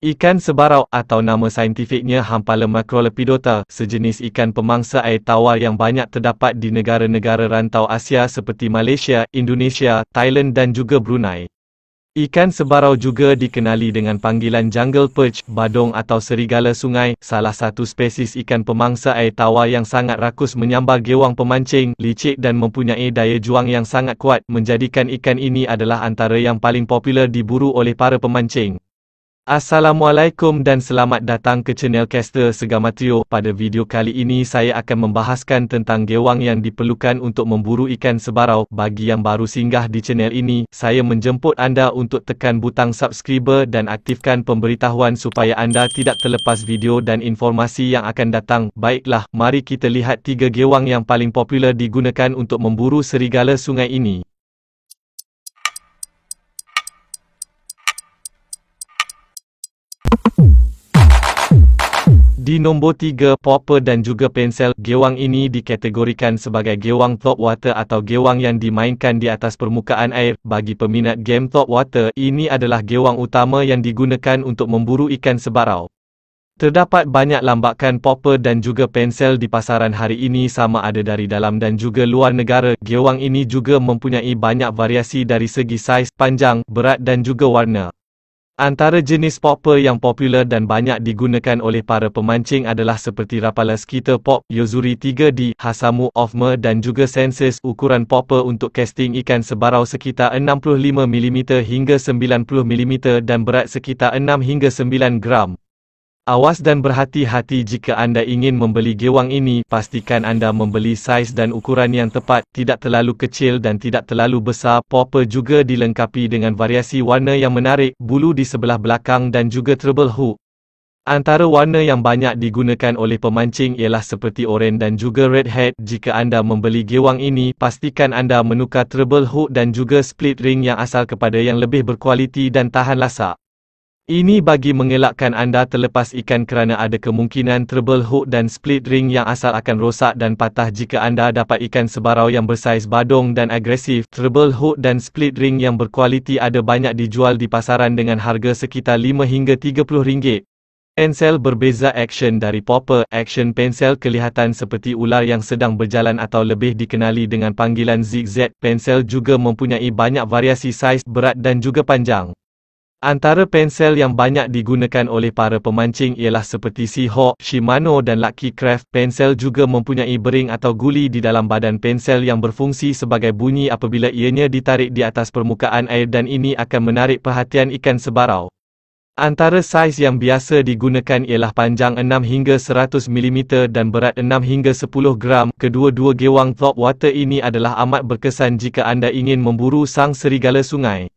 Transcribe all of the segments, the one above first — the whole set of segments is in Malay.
Ikan sebarau atau nama saintifiknya Hampala macrolepidota, sejenis ikan pemangsa air tawar yang banyak terdapat di negara-negara rantau Asia seperti Malaysia, Indonesia, Thailand dan juga Brunei. Ikan sebarau juga dikenali dengan panggilan jungle perch, badung atau serigala sungai, salah satu spesies ikan pemangsa air tawar yang sangat rakus menyambar gewang pemancing, licik dan mempunyai daya juang yang sangat kuat, menjadikan ikan ini adalah antara yang paling popular diburu oleh para pemancing. Assalamualaikum dan selamat datang ke channel Caster Segama Trio. Pada video kali ini saya akan membahaskan tentang gewang yang diperlukan untuk memburu ikan sebarau. Bagi yang baru singgah di channel ini, saya menjemput anda untuk tekan butang subscriber dan aktifkan pemberitahuan supaya anda tidak terlepas video dan informasi yang akan datang. Baiklah, mari kita lihat 3 gewang yang paling popular digunakan untuk memburu serigala sungai ini. Di nombor 3, popper dan juga pensel. Gewang ini dikategorikan sebagai gewang top water atau gewang yang dimainkan di atas permukaan air. Bagi peminat game top water, ini adalah gewang utama yang digunakan untuk memburu ikan sebarau. Terdapat banyak lambakan popper dan juga pensel di pasaran hari ini, sama ada dari dalam dan juga luar negara. Gewang ini juga mempunyai banyak variasi dari segi saiz, panjang, berat dan juga warna. Antara jenis popper yang popular dan banyak digunakan oleh para pemancing adalah seperti Rapala Skitter Pop, Yo-Zuri 3D, Hasamu, Ofmer dan juga Senses. Ukuran popper untuk casting ikan sebarau sekitar 65mm hingga 90mm dan berat sekitar 6 hingga 9 gram. Awas dan berhati-hati jika anda ingin membeli gewang ini, pastikan anda membeli saiz dan ukuran yang tepat, tidak terlalu kecil dan tidak terlalu besar. Popper juga dilengkapi dengan variasi warna yang menarik, bulu di sebelah belakang dan juga treble hook. Antara warna yang banyak digunakan oleh pemancing ialah seperti oranye dan juga red head. Jika anda membeli gewang ini, pastikan anda menukar treble hook dan juga split ring yang asal kepada yang lebih berkualiti dan tahan lasak. Ini bagi mengelakkan anda terlepas ikan kerana ada kemungkinan treble hook dan split ring yang asal akan rosak dan patah jika anda dapat ikan sebarau yang bersaiz badung dan agresif. Treble hook dan split ring yang berkualiti ada banyak dijual di pasaran dengan harga sekitar 5 hingga 30 ringgit. Pensel berbeza action dari popper. Action pensel kelihatan seperti ular yang sedang berjalan atau lebih dikenali dengan panggilan zigzag. Pensel juga mempunyai banyak variasi saiz, berat dan juga panjang. Antara pensel yang banyak digunakan oleh para pemancing ialah seperti Seahawk, Shimano dan Lucky Craft. Pensel juga mempunyai bering atau guli di dalam badan pensel yang berfungsi sebagai bunyi apabila ianya ditarik di atas permukaan air dan ini akan menarik perhatian ikan sebarau. Antara saiz yang biasa digunakan ialah panjang 6 hingga 100mm dan berat 6 hingga 10 gram. Kedua-dua gewang top water ini adalah amat berkesan jika anda ingin memburu sang serigala sungai.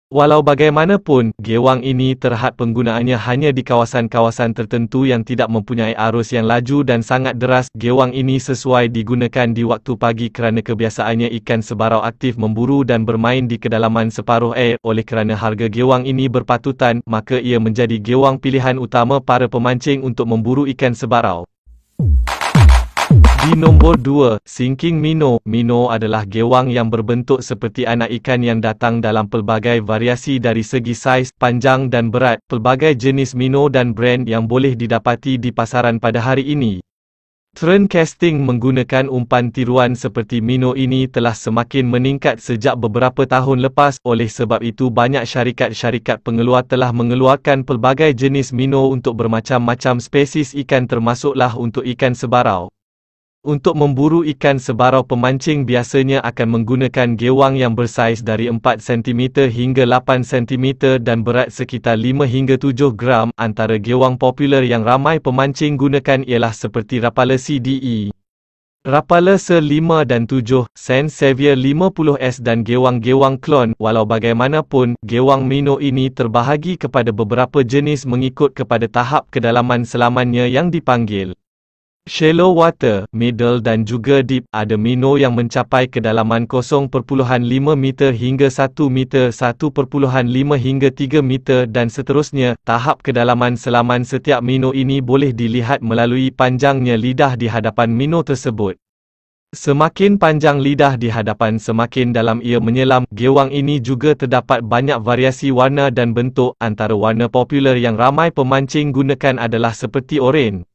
Walau bagaimanapun, gewang ini terhad penggunaannya hanya di kawasan-kawasan tertentu yang tidak mempunyai arus yang laju dan sangat deras. Gewang ini sesuai digunakan di waktu pagi kerana kebiasaannya ikan sebarau aktif memburu dan bermain di kedalaman separuh air. Oleh kerana harga gewang ini berpatutan, maka ia menjadi gewang pilihan utama para pemancing untuk memburu ikan sebarau. Di nombor 2, sinking minnow. Minnow adalah gewang yang berbentuk seperti anak ikan yang datang dalam pelbagai variasi dari segi saiz, panjang dan berat. Pelbagai jenis minnow dan brand yang boleh didapati di pasaran pada hari ini. Trend casting menggunakan umpan tiruan seperti minnow ini telah semakin meningkat sejak beberapa tahun lepas. Oleh sebab itu banyak syarikat-syarikat pengeluar telah mengeluarkan pelbagai jenis minnow untuk bermacam-macam spesies ikan termasuklah untuk ikan sebarau. Untuk memburu ikan sebarau, pemancing biasanya akan menggunakan gewang yang bersaiz dari 4 cm hingga 8 cm dan berat sekitar 5 hingga 7 gram. Antara gewang popular yang ramai pemancing gunakan ialah seperti Rapala CDE, Rapala SER 5 dan 7, Saint-Xavier 50S dan gewang-gewang klon. Walau bagaimanapun, gewang minnow ini terbahagi kepada beberapa jenis mengikut kepada tahap kedalaman selamannya yang dipanggil shallow water, middle dan juga deep. Ada minnow yang mencapai kedalaman 0.5 meter hingga 1 meter, 1.5 hingga 3 meter dan seterusnya. Tahap kedalaman selaman setiap minnow ini boleh dilihat melalui panjangnya lidah di hadapan minnow tersebut. Semakin panjang lidah di hadapan semakin dalam ia menyelam. Gewang ini juga terdapat banyak variasi warna dan bentuk. Antara warna popular yang ramai pemancing gunakan adalah seperti oranye,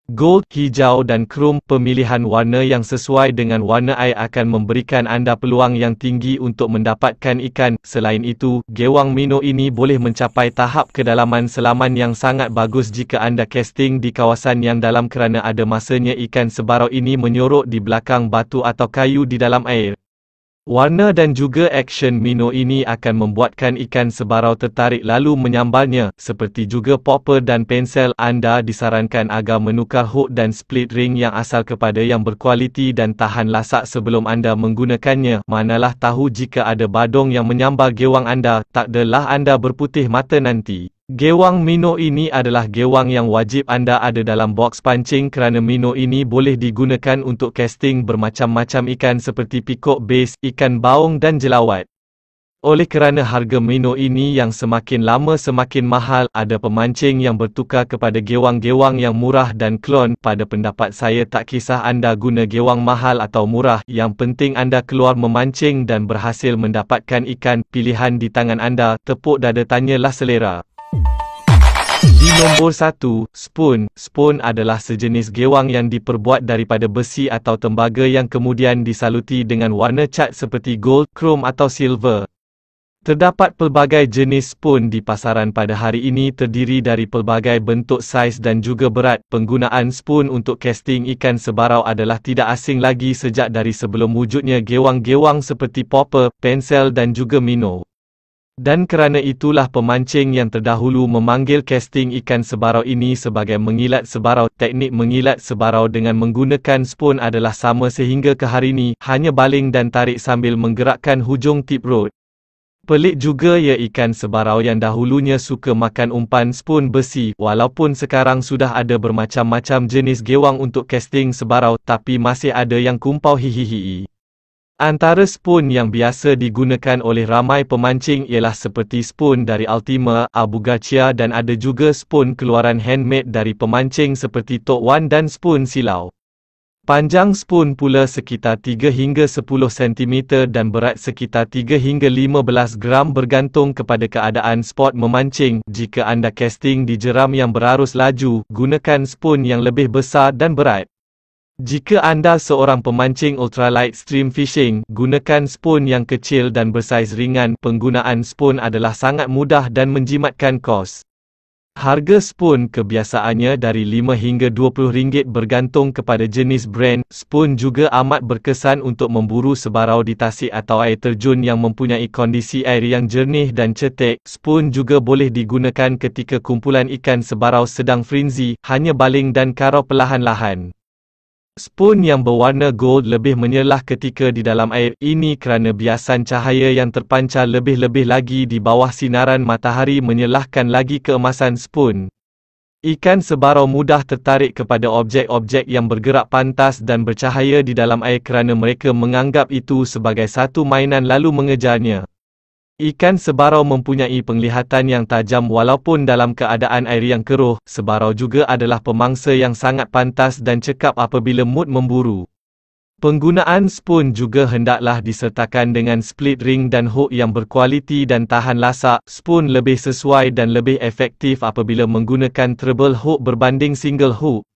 gold, hijau dan krom. Pemilihan warna yang sesuai dengan warna air akan memberikan anda peluang yang tinggi untuk mendapatkan ikan. Selain itu, gewang minnow ini boleh mencapai tahap kedalaman selaman yang sangat bagus jika anda casting di kawasan yang dalam kerana ada masanya ikan sebarau ini menyorok di belakang batu atau kayu di dalam air. Warna dan juga action minnow ini akan membuatkan ikan sebarau tertarik lalu menyambarnya. Seperti juga popper dan pensel, anda disarankan agar menukar hook dan split ring yang asal kepada yang berkualiti dan tahan lasak sebelum anda menggunakannya. Manalah tahu jika ada badung yang menyambar gewang anda, takdalah anda berputih mata nanti. Gewang minnow ini adalah gewang yang wajib anda ada dalam box pancing kerana minnow ini boleh digunakan untuk casting bermacam-macam ikan seperti pikok bass, ikan baung dan jelawat. Oleh kerana harga minnow ini yang semakin lama semakin mahal, ada pemancing yang bertukar kepada gewang-gewang yang murah dan klon. Pada pendapat saya, tak kisah anda guna gewang mahal atau murah, yang penting anda keluar memancing dan berhasil mendapatkan ikan. Pilihan di tangan anda, tepuk dada tanyalah selera. Di nombor 1, spoon. Spoon adalah sejenis gewang yang diperbuat daripada besi atau tembaga yang kemudian disaluti dengan warna cat seperti gold, chrome atau silver. Terdapat pelbagai jenis spoon di pasaran pada hari ini terdiri dari pelbagai bentuk, saiz dan juga berat. Penggunaan spoon untuk casting ikan sebarau adalah tidak asing lagi sejak dari sebelum wujudnya gewang-gewang seperti popper, pensel dan juga minnow. Dan kerana itulah pemancing yang terdahulu memanggil casting ikan sebarau ini sebagai mengilat sebarau. Teknik mengilat sebarau dengan menggunakan spoon adalah sama sehingga ke hari ini, hanya baling dan tarik sambil menggerakkan hujung tip rod. Pelik juga ia ikan sebarau yang dahulunya suka makan umpan spoon besi. Walaupun sekarang sudah ada bermacam-macam jenis gewang untuk casting sebarau, tapi masih ada yang kumpau hihihi. Antara spoon yang biasa digunakan oleh ramai pemancing ialah seperti spoon dari Ultima, Abu Garcia dan ada juga spoon keluaran handmade dari pemancing seperti Tok Wan dan spoon silau. Panjang spoon pula sekitar 3 hingga 10 cm dan berat sekitar 3 hingga 15 gram bergantung kepada keadaan spot memancing. Jika anda casting di jeram yang berarus laju, gunakan spoon yang lebih besar dan berat. Jika anda seorang pemancing ultralight stream fishing, gunakan spoon yang kecil dan bersaiz ringan. Penggunaan spoon adalah sangat mudah dan menjimatkan kos. Harga spoon kebiasaannya dari RM5 hingga RM20 bergantung kepada jenis brand. Spoon juga amat berkesan untuk memburu sebarau di tasik atau air terjun yang mempunyai kondisi air yang jernih dan cetek. Spoon juga boleh digunakan ketika kumpulan ikan sebarau sedang frenzy, hanya baling dan karau perlahan-lahan. Spoon yang berwarna gold lebih menyerlah ketika di dalam air ini kerana biasan cahaya yang terpancar lebih-lebih lagi di bawah sinaran matahari menyerlahkan lagi keemasan spoon. Ikan sebarau mudah tertarik kepada objek-objek yang bergerak pantas dan bercahaya di dalam air kerana mereka menganggap itu sebagai satu mainan lalu mengejarnya. Ikan sebarau mempunyai penglihatan yang tajam walaupun dalam keadaan air yang keruh. Sebarau juga adalah pemangsa yang sangat pantas dan cekap apabila mood memburu. Penggunaan spoon juga hendaklah disertakan dengan split ring dan hook yang berkualiti dan tahan lasak. Spoon lebih sesuai dan lebih efektif apabila menggunakan treble hook berbanding single hook.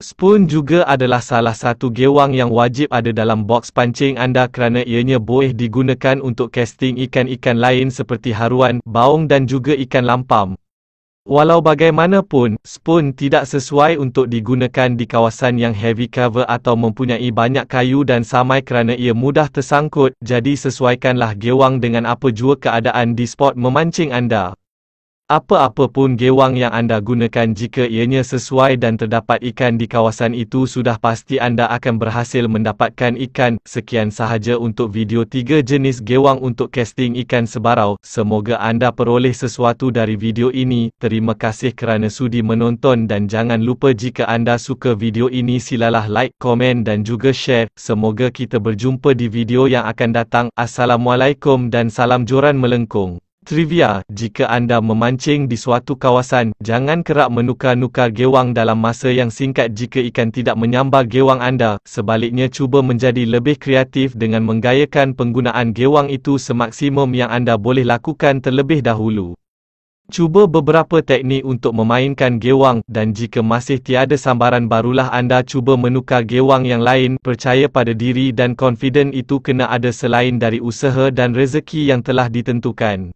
Spoon juga adalah salah satu gewang yang wajib ada dalam box pancing anda kerana ianya boleh digunakan untuk casting ikan-ikan lain seperti haruan, baung dan juga ikan lampam. Walau bagaimanapun, spoon tidak sesuai untuk digunakan di kawasan yang heavy cover atau mempunyai banyak kayu dan samai kerana ia mudah tersangkut. Jadi sesuaikanlah gewang dengan apa jua keadaan di spot memancing anda. Apa-apa pun gewang yang anda gunakan, jika ianya sesuai dan terdapat ikan di kawasan itu, sudah pasti anda akan berhasil mendapatkan ikan. Sekian sahaja untuk video 3 jenis gewang untuk casting ikan sebarau. Semoga anda peroleh sesuatu dari video ini. Terima kasih kerana sudi menonton dan jangan lupa jika anda suka video ini silalah like, komen dan juga share. Semoga kita berjumpa di video yang akan datang. Assalamualaikum dan salam joran melengkung. Trivia, jika anda memancing di suatu kawasan, jangan kerap menukar-nukar gewang dalam masa yang singkat jika ikan tidak menyambar gewang anda. Sebaliknya, cuba menjadi lebih kreatif dengan menggayakan penggunaan gewang itu semaksimum yang anda boleh lakukan terlebih dahulu. Cuba beberapa teknik untuk memainkan gewang, dan jika masih tiada sambaran barulah anda cuba menukar gewang yang lain. Percaya pada diri dan confident itu kena ada selain dari usaha dan rezeki yang telah ditentukan.